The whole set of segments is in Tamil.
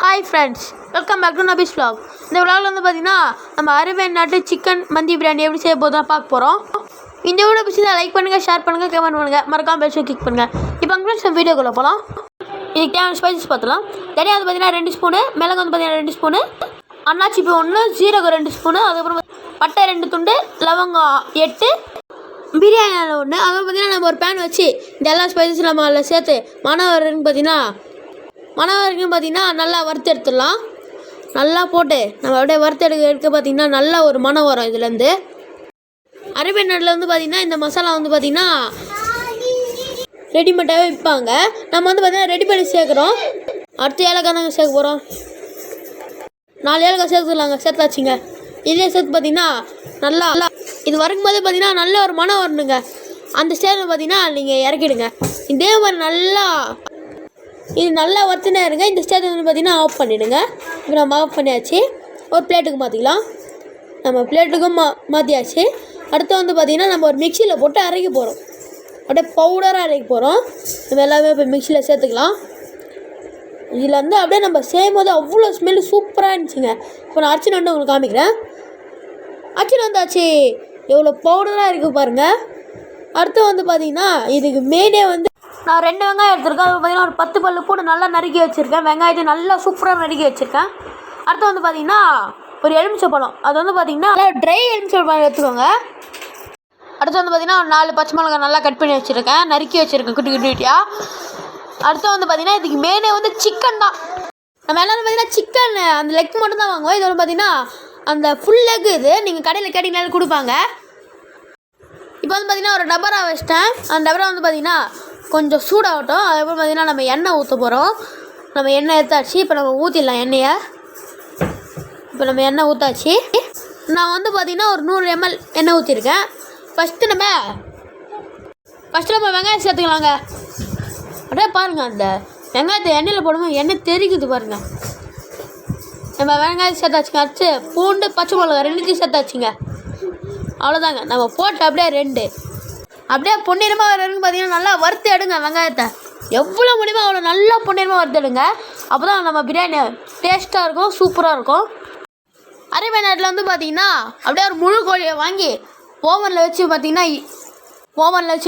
Hi friends, welcome back to Nabi's vlog. இந்த vlogல வந்து பாத்தீங்கன்னா நம்ம அரேபியன் நாட்டு சிக்கன் மந்தி பிரியாணி எப்படி செய்ய போறோம் பார்க்க போறோம். இந்த வீடியோ பிடிச்சா லைக் பண்ணுங்க, ஷேர் பண்ணுங்க, கமெண்ட் பண்ணுங்க, மறக்காம பெல் கிளிக் பண்ணுங்க. இப்போ ஃப்ரெண்ட்ஸ் நம்ம வீடியோக்குள்ள போலாம். இதுக்கு தேவையான ஸ்பைசஸ் பார்த்தலாம். தனியா வந்து பாத்தீங்கன்னா 2 ஸ்பூன், மிளகு வந்து பாத்தீங்கன்னா 2 ஸ்பூன், அன்னாச்சி பூ 1, சீரகம் 2 ஸ்பூன், அதுக்கு அப்புறம் பட்டை 2 துண்டு, லவங்கம் 8, பிரியாணி 1. அதுக்கு பாத்தீங்கன்னா நம்ம ஒரு பேன் வச்சு இந்த எல்லா ஸ்பைசஸ் நம்ம அதில் சேர்த்து மணம் வரைக்கும் பார்த்தீங்கன்னா நல்லா வறுத்து எடுத்துடலாம். நல்லா போட்டு நம்ம அப்படியே வறுத்து எடுக்க பார்த்தீங்கன்னா நல்ல ஒரு மணம் வரும். இதுலேருந்து அரேபியன் நாட்டில் வந்து பார்த்திங்கன்னா இந்த மசாலா வந்து பார்த்திங்கன்னா ரெடிமேடாகவே விற்பாங்க. நம்ம வந்து பார்த்திங்கன்னா ரெடி பண்ணி சேர்க்குறோம். அடுத்து ஏலக்காய் தாங்க சேர்க்க போகிறோம். 4 ஏலக்காய் சேர்த்தாச்சுங்க. இதே சேர்த்து பார்த்திங்கன்னா நல்லா இது வறுக்கும் போதே பார்த்திங்கன்னா நல்ல ஒரு மணம் வரணுங்க. அந்த ஸ்டேஜில் பார்த்திங்கன்னா நீங்கள் இறக்கிடுங்க. இதே மாதிரி இது நல்லா வறுத்துனே இருங்க. இந்த ஸ்டேஜ் வந்து பார்த்திங்கன்னா ஆஃப் பண்ணிவிடுங்க. இப்போ நம்ம ஆஃப் பண்ணியாச்சு. ஒரு பிளேட்டுக்கு மாற்றிக்கலாம். நம்ம பிளேட்டுக்கும் மாற்றியாச்சு. அடுத்து வந்து பார்த்திங்கன்னா நம்ம ஒரு மிக்சியில் போட்டு அரைக்க போகிறோம். அப்படியே பவுடராக அரைக்க போகிறோம். நம்ம எல்லாமே இப்போ மிக்சியில் சேர்த்துக்கலாம். இதில் வந்து அப்படியே நம்ம செய்யும் போது அவ்வளோ ஸ்மெல்லு சூப்பராக இருந்துச்சுங்க. இப்போ நான் அரைச்சின்னு வந்து உங்களுக்கு காமிக்கிறேன். அரைச்சின்னு வந்தாச்சு. எவ்வளோ பவுடராக இருக்குது பாருங்கள். அடுத்து வந்து பார்த்திங்கன்னா இதுக்கு மெயினே வந்து நான் 2 வெங்காயம் எடுத்துருக்கேன். அது பார்த்திங்கன்னா ஒரு 10 பல்லு பூண்டு நல்லா நறுக்கி வச்சுருக்கேன். வெங்காயத்தை நல்லா சூப்பராக நறுக்கி வச்சுருக்கேன். அடுத்து வந்து பார்த்திங்கன்னா ஒரு எலுமிச்சைப்பழம். அது வந்து பார்த்திங்கன்னா நல்லா ட்ரை எலுமிச்சைப்பழம் எடுத்துக்கோங்க. அடுத்து வந்து பார்த்திங்கன்னா ஒரு 4 பச்சை மிளகாய் நல்லா கட் பண்ணி வச்சுருக்கேன், நறுக்கி வச்சுருக்கேன் குட்டி குட்டியாக. அடுத்து வந்து பார்த்திங்கன்னா இதுக்கு மெயினே வந்து சிக்கன் தான். நம்ம எல்லோரும் பார்த்திங்கன்னா சிக்கன் அந்த லெக் மட்டும் தான் வாங்குவோம். இது வந்து பார்த்திங்கன்னா அந்த ஃபுல் லெக் இது நீங்கள் கடையில் கேட்டிங்கனாலும் கொடுப்பாங்க. இப்போ வந்து பார்த்திங்கன்னா ஒரு டபரா வச்சிட்டேன். அந்த டபரா வந்து பார்த்திங்கன்னா கொஞ்சம் சூடாகட்டும். அதுக்கப்புறம் பார்த்திங்கன்னா நம்ம எண்ணெய் ஊற்ற போகிறோம். நம்ம எண்ணெய் எடுத்தாச்சு. இப்போ நம்ம ஊற்றிடலாம் எண்ணெயை. இப்போ நம்ம எண்ணெய் ஊற்றாச்சு. நான் வந்து பார்த்திங்கன்னா ஒரு 100 ml எண்ணெய் ஊற்றிருக்கேன். ஃபஸ்ட்டு நம்ம வெங்காயம் சேர்த்துக்கலாங்க. அப்படியே பாருங்கள், அந்த வெங்காயத்தை எண்ணெயில் போடும்போது எண்ணெய் தெரிக்குது பாருங்கள். நம்ம வெங்காயம் சேர்த்தாச்சுங்க. அடுத்து பூண்டு பச்சை மிளகா 2 சேர்த்தாச்சுங்க. அவ்வளோதாங்க. நம்ம போட்டு அப்படியே பொன்னிறமாக வரைக்கும் பார்த்திங்கன்னா நல்லா வறுத்து எடுங்க. வெங்காயத்தை எவ்வளோ முடியுமோ அவ்வளோ நல்லா பொன்னிறமாக வறுத்து எடுங்க. அப்போ தான் நம்ம பிரியாணி டேஸ்ட்டாக இருக்கும், சூப்பராக இருக்கும். அரேபியன் நாட்டில் வந்து பார்த்திங்கன்னா அப்படியே ஒரு முழு கோழியை வாங்கி ஓவனில் வச்சு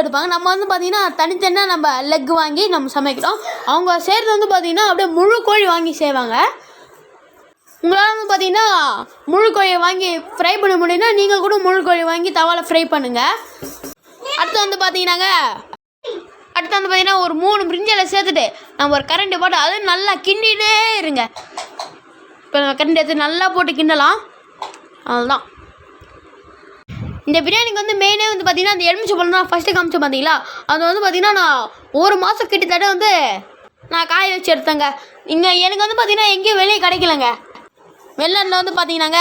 எடுப்பாங்க. நம்ம வந்து பார்த்திங்கன்னா தனித்தனியாக நம்ம லெக் வாங்கி நம்ம சமைக்கிறோம். அவங்க செய்கிறது வந்து பார்த்திங்கன்னா அப்படியே முழு கோழி வாங்கி செய்வாங்க. உங்களால் வந்து பார்த்திங்கன்னா முழு கோழியை வாங்கி ஃப்ரை பண்ண முடியும்னா நீங்கள் கூட முழு கோழி வாங்கி தவாவில் ஃப்ரை பண்ணுங்கள். அடுத்து வந்து பார்த்திங்கன்னா ஒரு 3 பிரிஞ்சில சேர்த்துட்டு நம்ம ஒரு கரண்டி போட்டு அது நல்லா கிண்டிகிட்டே இருங்க. இப்போ நம்ம கரண்டி எடுத்து நல்லா போட்டு கிண்டலாம். அதுதான் இந்த பிரியாணிக்கு வந்து மெயினே வந்து பார்த்திங்கன்னா அந்த எலுமிச்சைப்பழம் தான் ஃபஸ்ட்டு காமிச்சு பார்த்தீங்களா. அது வந்து பார்த்திங்கன்னா நான் 1 மாதம் கிட்டத்தட்ட வந்து நான் காய வச்சு எடுத்தேங்க. எனக்கு வந்து பார்த்திங்கன்னா எங்கேயும் வெளியே கிடைக்கலங்க. வெளிநாட்டில் வந்து பார்த்திங்கன்னாங்க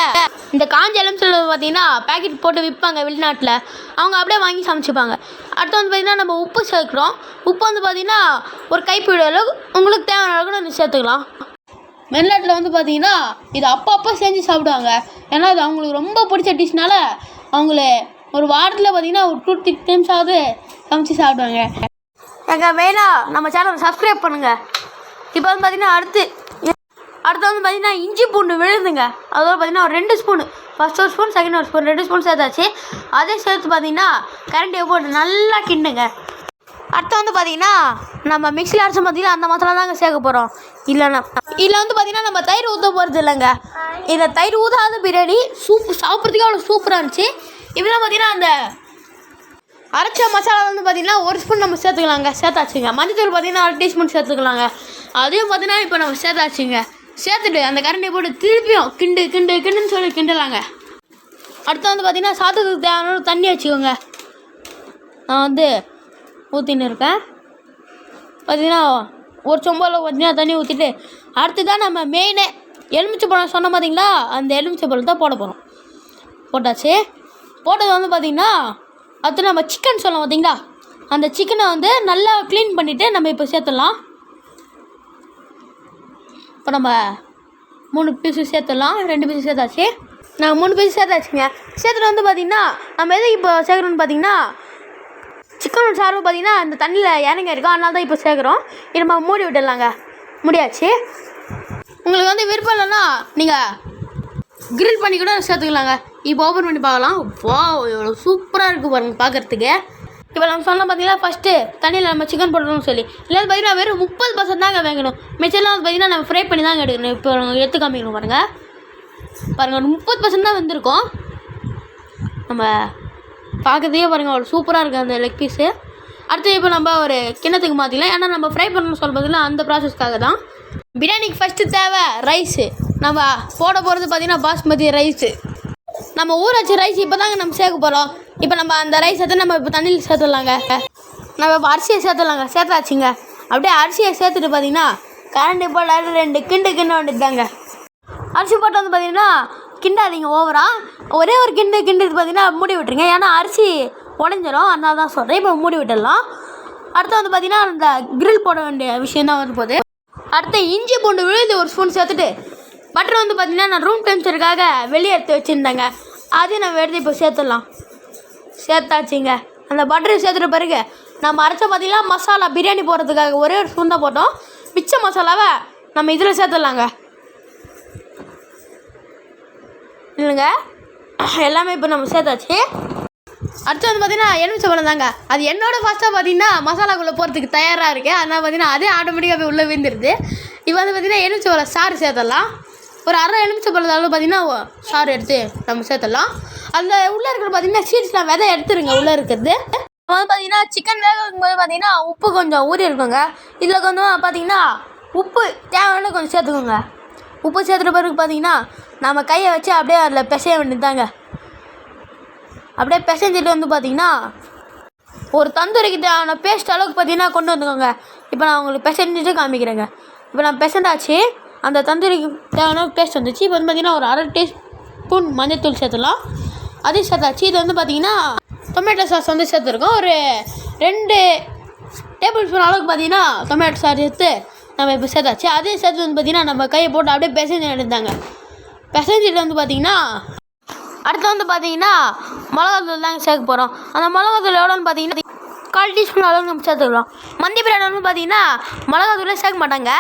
இந்த காஞ்ச எலுமிச்சைப்பழம் பார்த்திங்கன்னா பேக்கெட் போட்டு விற்பாங்க வெளிநாட்டில். அவங்க அப்படியே வாங்கி சமைச்சிப்பாங்க. அடுத்து வந்து பார்த்திங்கன்னா நம்ம உப்பு சேர்க்குறோம். உப்பு வந்து பார்த்திங்கன்னா ஒரு கைப்பிடி அளவு உங்களுக்கு தேவையான அளவுக்கு நம்ம சேர்த்துக்கலாம். வெளிநாட்டில் வந்து பார்த்திங்கன்னா இது அப்போ செஞ்சு சாப்பிடுவாங்க. ஏன்னா அது அவங்களுக்கு ரொம்ப பிடிச்ச டிஷ்னால அவங்களே ஒரு வாரத்தில் பார்த்திங்கன்னா ஒரு 2-3 டைம்ஸ் ஆகுது சமைச்சு சாப்பிடுவாங்க. எங்கள் மெயினாக நம்ம சேனலை சப்ஸ்கிரைப் பண்ணுங்கள். இப்போ வந்து பார்த்திங்கன்னா அடுத்து வந்து பார்த்திங்கன்னா இஞ்சி பூண்டு விழுதுங்க. அதோட பார்த்திங்கன்னா ஒரு 2 ஸ்பூனு, ஃபஸ்ட் ஒரு ஸ்பூன், செகண்ட் ஒரு ஸ்பூன், 2 ஸ்பூன் சேர்த்தாச்சு. அதே சேர்த்து பார்த்திங்கன்னா கரண்டியை போட்டு நல்லா கிண்டுங்க. அடுத்து வந்து பார்த்திங்கன்னா நம்ம மிக்ஸியில் அரைச்ச பார்த்திங்கன்னா அந்த மசாலா தாங்க சேர்க்க போகிறோம். இதில் வந்து பார்த்திங்கன்னா நம்ம தயிர் ஊற்ற போகிறது இல்லைங்க. இதில் தயிர் ஊற்றாத பிரியாணி சாப்பிட்றதுக்கே அவ்வளோ சூப்பராக இருந்துச்சு. இப்படிலாம் பார்த்திங்கன்னா அந்த அரைச்ச மசாலா வந்து பார்த்திங்கன்னா 1 ஸ்பூன் நம்ம சேர்த்தாச்சுங்க. மஞ்சத்தூள் பார்த்திங்கன்னா 1 டீஸ்பூன் சேர்த்துக்கலாங்க. அதையும் பார்த்திங்கன்னா இப்போ நம்ம சேர்த்தாச்சுங்க. சேர்த்துட்டு அந்த கரண்டியை போட்டு திருப்பியும் கிண்டுன்னு சொல்லி கிண்டலாங்க. அடுத்து வந்து பார்த்திங்கன்னா சாதத்துக்கு தேவையான தண்ணி வச்சுக்கோங்க. நான் வந்து ஊற்றின்னு இருக்கேன். பார்த்திங்கன்னா ஒரு சொம்பாவில் பார்த்திங்கன்னா தண்ணி ஊற்றிட்டு அடுத்து தான் நம்ம மெயினே எலுமிச்சைப்பழம் சொன்ன பார்த்திங்களா, அந்த எலுமிச்சைப்பழம் தான் போட போகிறோம். போட்டாச்சு. போட்டது வந்து பார்த்திங்கன்னா அடுத்து நம்ம சிக்கன் சொல்லலாம் பார்த்திங்களா, அந்த சிக்கனை வந்து நல்லா க்ளீன் பண்ணிவிட்டு நம்ம இப்போ சேர்த்துடலாம். இப்போ நம்ம 3 பீஸு சேர்த்துடலாம். 2 பீஸு சேர்த்தாச்சு. நாங்கள் 3 பீஸு சேர்த்தாச்சுங்க. சேர்த்துட்டு வந்து பார்த்திங்கன்னா நம்ம எதுக்கு இப்போ சேர்க்குறோன்னு பார்த்திங்கன்னா சிக்கனோட சார்பு பார்த்திங்கன்னா அந்த தண்ணியில் இறங்க இருக்கும். அதனால தான் இப்போ சேர்க்குறோம். இது நம்ம மூடி விட்டுடலாங்க. முடியாச்சு. உங்களுக்கு வந்து விருப்பம் இல்லைன்னா நீங்கள் கிரில் பண்ணி கூட சேர்த்துக்கலாங்க. இப்போ ஓப்பன் பண்ணி பார்க்கலாம். வா, எவ்வளோ சூப்பராக இருக்குது பாருங்கள் பார்க்குறதுக்கு. இப்போ நம்ம சொன்னால் பார்த்தீங்கன்னா ஃபஸ்ட்டு தண்ணியில் நம்ம சிக்கன் போடணும்னு சொல்லி இல்லை பார்த்தீங்கன்னா வெறும் 30% தாங்க வேகணும். மிச்சம்லாம் வந்து பார்த்தீங்கன்னா நம்ம ஃப்ரை பண்ணி தாங்க எடுக்கணும். இப்போ எடுத்து காமிக்கணும் பாருங்கள். 30% தான் வந்திருக்கும். நம்ம பார்க்குறதுக்கே பாருங்கள் அவ்வளோ சூப்பராக இருக்குது அந்த லெக் பீஸு. அடுத்து இப்போ நம்ம ஒரு கிண்ணத்துக்கு மாற்றிக்கலாம். ஏன்னா நம்ம ஃப்ரை பண்ணணும்னு சொல்ல பார்த்தீங்கன்னா அந்த ப்ராசஸ்க்காக தான். பிரியாணிக்கு ஃபஸ்ட்டு தேவை ரைஸு. நம்ம போட போகிறது பார்த்திங்கன்னா பாஸ்மதி ரைஸு. நம்ம ஊற வச்ச ரைஸ் இப்போ தாங்க நம்ம சேர்க்க போகிறோம். இப்போ நம்ம அந்த ரைஸ் எடுத்து நம்ம இப்போ தண்ணியில் சேர்த்துடலாங்க. நம்ம இப்போ அரிசியை சேர்த்தாச்சுங்க. அப்படியே அரிசியை சேர்த்துட்டு பார்த்திங்கன்னா கரண்டி போட்டு 2 கிண்ட வேண்டியதாங்க. அரிசி போட்டு வந்து பார்த்திங்கன்னா கிண்டாதீங்க ஓவராக. ஒரே ஒரு கிண்டுக்கு பார்த்திங்கன்னா மூடி விட்டுருங்க. ஏன்னா அரிசி உடஞ்சிரும், அதனால தான் சொல்கிறேன். இப்போ மூடி விட்டுடலாம். அடுத்து வந்து பார்த்திங்கன்னா அந்த கிரில் போட வேண்டிய விஷயம் தான் வந்து போகுது. அடுத்து இஞ்சி பூண்டு விழுது 1 ஸ்பூன் சேர்த்துட்டு பட்டர் வந்து பார்த்திங்கன்னா நான் ரூம் டெம்பரேச்சருக்காக வெளியே எடுத்து வச்சுருந்தேங்க. அதையும் நம்ம எடுத்து இப்போ சேர்த்தாச்சுங்க. அந்த பட்டரை சேர்த்துட்ட பிறகு நம்ம அரைச்ச பார்த்திங்கன்னா மசாலா பிரியாணி போடுறதுக்காக ஒரே ஒரு ஸ்பூன் தான் போட்டோம். மிச்ச மசாலாவை நம்ம இதில் சேர்த்துடலாங்க. இல்லைங்க, எல்லாமே இப்போ நம்ம சேர்த்தாச்சு. அடுத்து வந்து பார்த்திங்கன்னா எலுமிச்சை பழம் தாங்க. அது என்னோட ஃபஸ்ட்டாக பார்த்திங்கன்னா மசாலாக்குள்ளே போகிறதுக்கு தயாராக இருக்குது. அதனால் பார்த்திங்கன்னா அதே ஆட்டோமேட்டிக்காக போய் உள்ளே விழுந்துருது. இப்போ வந்து பார்த்திங்கன்னா எலுமிச்சை பழம் சாறு சேர்த்துடலாம். ஒரு அரை எலுமிச்சை பழம் அளவு பார்த்திங்கன்னா சாறு எடுத்து நம்ம சேர்த்துடலாம். அந்த உள்ளே இருக்கிற பார்த்திங்கன்னா சீட்ஸ்லாம் விதை எடுத்துருங்க உள்ளே இருக்கிறது. வந்து பார்த்திங்கன்னா சிக்கன் வேக வைக்கும்போது பார்த்திங்கன்னா உப்பு கொஞ்சம் ஊறி இருக்குங்க. இதில் கொஞ்சம் பார்த்திங்கன்னா உப்பு தேவையான கொஞ்சம் சேர்த்துக்கோங்க. உப்பு சேர்த்துட்ட பிறகு பார்த்திங்கன்னா நம்ம கையை வச்சு அப்படியே அதில் பிசைய வேண்டியதாங்க. அப்படியே பிசைஞ்சிட்டு வந்து பார்த்திங்கன்னா ஒரு தந்தூரிக்கு தேவையான பேஸ்ட் அளவுக்கு பார்த்திங்கன்னா கொண்டு வந்துக்கோங்க. இப்போ நான் உங்களுக்கு பிசைஞ்சிட்டு காமிக்கிறேங்க. இப்போ நான் பிசைந்தாச்சு. அந்த தந்தூரிக்கு தேவையான பேஸ்ட் வந்துச்சு. இப்போ வந்து பார்த்திங்கன்னா ஒரு 1/2 டீஸ்பூன் மஞ்சள்தூள் சேர்த்துலாம். அதையும் சேர்த்தாச்சு. இது வந்து பார்த்திங்கன்னா டொமேட்டோ சாஸ் வந்து சேர்த்துருக்கோம். ஒரு 2 டேபிள் ஸ்பூன் அளவுக்கு பார்த்திங்கன்னா டொமேட்டோ சாஸ் சேர்த்து நம்ம இப்போ சேர்த்தாச்சு. அதையும் சேர்த்து வந்து பார்த்திங்கன்னா நம்ம கையை போட்டு அப்படியே பிசைஞ்சு எடுத்தாங்க. பிசைஞ்சிட்டு வந்து பார்த்திங்கன்னா அடுத்து வந்து பார்த்திங்கன்னா மிளகாத்தூள் தாங்க சேர்க்க போகிறோம். அந்த மிளகாத்தூள் எவ்வளோன்னு பார்த்தீங்கன்னா 1/4 டீஸ்பூன் அளவுக்கு நம்ம சேர்த்துக்கலாம். மந்தி பிரியாணி வந்து பார்த்திங்கன்னா மிளகாத்தூளே சேர்க்க மாட்டாங்க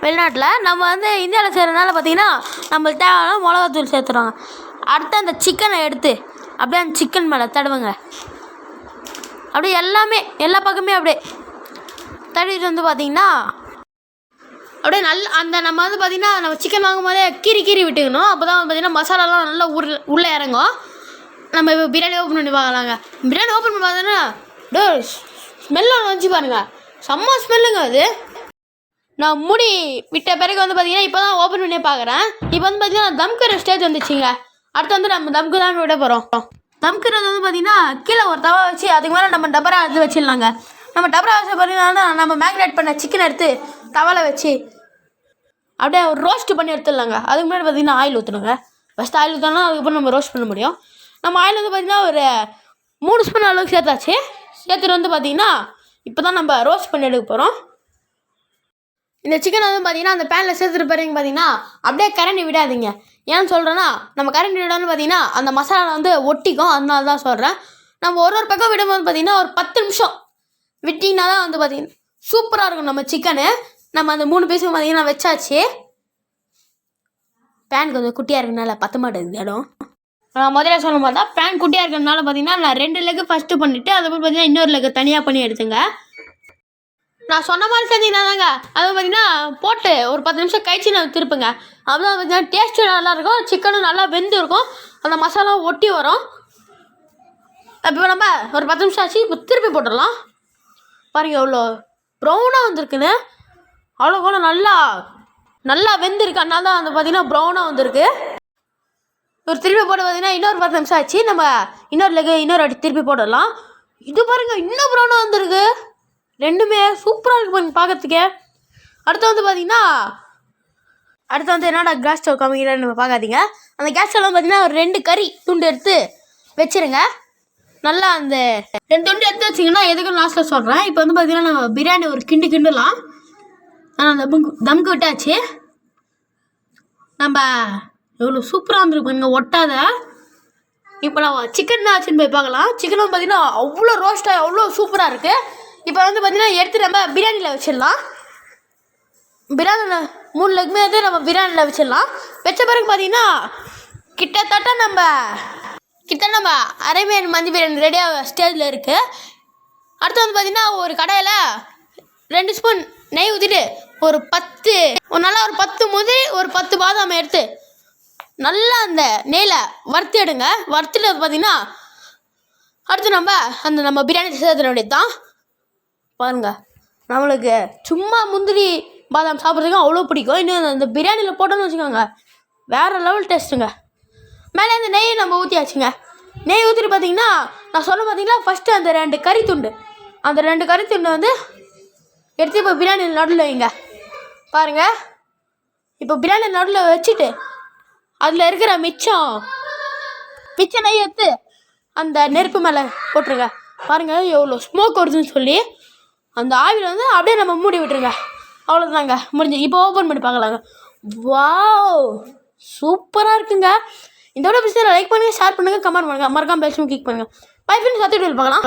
வெளிநாட்டில். நம்ம வந்து இந்தியாவில் செய்கிறதுனால பார்த்திங்கன்னா நம்மளுக்கு தேவையான மிளகாத்தூள் சேர்த்துருவாங்க. அடுத்து அந்த சிக்கனை எடுத்து அப்படியே அந்த சிக்கன் மேலே தடவுங்க. அப்படியே எல்லா பக்கமே அப்படியே தடவிட்டு வந்து பார்த்திங்கன்னா அப்படியே அந்த நம்ம வந்து பார்த்திங்கன்னா நம்ம சிக்கன் வாங்கும் போதே கீறி விட்டுக்கணும். அப்போ தான் வந்து பார்த்திங்கன்னா மசாலாலாம் நல்லா உள்ளே இறங்கும். நம்ம இப்போ பிரியாணி ஓப்பன் பண்ணி பார்க்கலாங்க. பிரியாணி ஓப்பன் பண்ணி பார்த்தோன்னா ஸ்மெல்லாம் வந்துச்சு பாருங்கள். செம்ம ஸ்மெல்லுங்க அது. நான் மூடி விட்ட பிறகு வந்து பார்த்திங்கன்னா இப்போ தான் ஓப்பன் பண்ணி பார்க்குறேன். இப்போ வந்து பார்த்திங்கன்னா தம்கிற ஸ்டேஜ் வந்துச்சுங்க. அடுத்து வந்து நம்ம தம்க்கு தான் விட போகிறோம். தம்கிறது வந்து பார்த்திங்கன்னா கீழே ஒரு தவா வச்சு அதுக்கு மேலே நம்ம டபரா எடுத்து வச்சிடலாங்க. நம்ம டபரா வச்சு பார்த்திங்கன்னா நம்ம மேக்னேட் பண்ண சிக்கன் எடுத்து தவாவில் வச்சு அப்படியே ரோஸ்ட் பண்ணி எடுத்துடலாங்க. அதுக்கு முன்னாடி பார்த்திங்கன்னா ஆயில் ஊற்றணுங்க. ஃபஸ்ட்டு ஆயில் ஊற்றணும், அதுக்கப்புறம் நம்ம ரோஸ்ட் பண்ண முடியும். நம்ம ஆயில் வந்து பார்த்திங்கன்னா ஒரு 3 ஸ்பூன் அளவுக்கு சேர்த்தாச்சு. சேர்த்துட்டு வந்து பார்த்திங்கன்னா இப்போ தான் நம்ம ரோஸ்ட் பண்ணி எடுக்க போகிறோம். இந்த சிக்கனை வந்து பார்த்திங்கன்னா அந்த பேனில் சேர்த்துட்டு பிறகு பார்த்திங்கன்னா அப்படியே கரண்டி விடாதீங்க. ஏன்னு சொல்கிறேன்னா நம்ம கரண்டி விடான்னு பார்த்திங்கன்னா அந்த மசாலா வந்து ஒட்டிக்கும். அதனால தான் சொல்கிறேன். நம்ம ஒரு பக்கம் விடும்போது பார்த்திங்கன்னா ஒரு 10 நிமிஷம் விட்டிங்கன்னா தான் வந்து பார்த்திங்கன்னா சூப்பராக இருக்கும் நம்ம சிக்கனு. நம்ம அந்த 3 பீஸும் பார்த்திங்கன்னா வச்சாச்சு. பேன் கொஞ்சம் குட்டியாக இருக்கிறதுனால பற்ற மாட்டேங்குது இடம். நான் முதல்ல சொல்லும் போது தான் பேன் குட்டியாக இருக்கிறதுனால பார்த்திங்கன்னா நான் 2 லெக்கு ஃபஸ்ட்டு பண்ணிவிட்டு அதுக்கப்புறம் பார்த்திங்கன்னா இன்னொரு லெக்கு தனியாக பண்ணி எடுத்துங்க. நான் சொன்ன மாதிரி செஞ்சிங்கன்னா தாங்க அது பார்த்திங்கன்னா போட்டு ஒரு 10 நிமிஷம் கழிச்சு நான் திருப்புங்க. அப்போ தான் பார்த்திங்கன்னா டேஸ்ட்டும் நல்லாயிருக்கும், சிக்கனும் நல்லா வெந்து இருக்கும், அந்த மசாலாவும் ஒட்டி வரும். இப்போ நம்ம ஒரு 10 நிமிஷம் ஆச்சு. இப்போ திருப்பி போட்டுடலாம். பாருங்கள் எவ்வளோ ப்ரௌனாக வந்துருக்குன்னு. அவ்வளோ கூட நல்லா வெந்திருக்கு. அதனால தான் வந்து பார்த்திங்கன்னா ப்ரௌனாக வந்திருக்கு. ஒரு திருப்பி போட்டு பார்த்திங்கன்னா இன்னொரு 10 நிமிஷம் ஆச்சு. நம்ம இன்னொரு வாட்டி திருப்பி போட்டுடலாம். இது பாருங்கள் இன்னும் ப்ரௌனாக வந்துருக்கு. ரெண்டுமே சூப்பராக இருக்குது பாருங்க பார்க்கறதுக்கே. அடுத்து வந்து என்னடா கேஸ் ஸ்டவ் காமிக்கிறேன்னு நம்ம பார்க்காதீங்க. அந்த கேஸ் ஸ்டவ்லாம் பார்த்திங்கன்னா ஒரு 2 கறி துண்டு எடுத்து வச்சுருங்க. நல்லா அந்த 2 துண்டு எடுத்து வச்சிங்கன்னா எதுக்கும் லாஸ்ட்டில் சொல்கிறேன். இப்போ வந்து பார்த்திங்கன்னா நம்ம பிரியாணி ஒரு கிண்டலாம். அந்த தம்க்கு விட்டாச்சு. நம்ம எவ்வளோ சூப்பராக வந்துருக்கு பாருங்க ஒட்டாத. இப்போ நான் சிக்கன் தான் வச்சுன்னு போய் பார்க்கலாம். சிக்கன் வந்து பார்த்திங்கன்னா அவ்வளோ ரோஸ்ட்டாக அவ்வளோ சூப்பராக இருக்குது. இப்போ வந்து பார்த்திங்கன்னா எடுத்து நம்ம பிரியாணியில் வச்சிடலாம். பிரியாணியில் 3 லெக்குமே வந்து நம்ம பிரியாணியில் வச்சிடலாம். வச்ச பிறகு பார்த்தீங்கன்னா கிட்டத்தட்ட நம்ம அரேபியன் மந்தி பிரியாணி ரெடியாக ஸ்டேஜில் இருக்குது. அடுத்து வந்து பார்த்திங்கன்னா ஒரு கடாயில் 2 ஸ்பூன் நெய் ஊற்றிட்டு ஒரு 10 முந்திரி ஒரு 10 பாதாம் எடுத்து நல்லா அந்த நெய்யில் வறுத்து எடுங்க. வறுத்துட்டு பார்த்திங்கன்னா அடுத்து நம்ம பிரியாணி சேர்த்துட வேண்டியது தான். பாருங்கள், நம்மளுக்கு சும்மா முந்திரி பாதாம் சாப்பிட்றதுக்கு அவ்வளோ பிடிக்கும். இன்னும் அந்த பிரியாணியில் போட்டோன்னு வச்சுக்கோங்க, வேறு லெவல் டேஸ்ட்டுங்க. மேலே அந்த நெய் நம்ம ஊற்றியாச்சுங்க. நெய் ஊற்றிட்டு பார்த்தீங்கன்னா நான் சொல்ல பார்த்தீங்கன்னா ஃபஸ்ட்டு அந்த 2 கறித்துண்டு வந்து எடுத்து இப்போ பிரியாணி நடுவில் வைங்க. பாருங்கள், இப்போ பிரியாணி நடுவில் வச்சுட்டு அதில் இருக்கிற மிச்சம் நெய் எடுத்து அந்த நெருப்பு மேலே போட்டுருங்க. பாருங்கள் எவ்வளோ ஸ்மோக் வருதுன்னு சொல்லி அந்த ஆவியில் வந்து அப்படியே நம்ம மூடி விட்டுருங்க. அவ்வளோதாங்க, முடிஞ்சு. இப்போ ஓப்பன் பண்ணி பார்க்கலாங்க. வாவ், சூப்பராக இருக்குங்க. இந்த விட பிடிச்சதை லைக் பண்ணுங்கள், ஷேர் பண்ணுங்கள், கமெண்ட் பண்ணுங்கள், மறக்காம பெல் சிம்பல் கிளிக் பண்ணுங்கள். பை ஃப்ரெண்ட்ஸ், அடுத்த வீடியோவில் பார்க்கலாம்.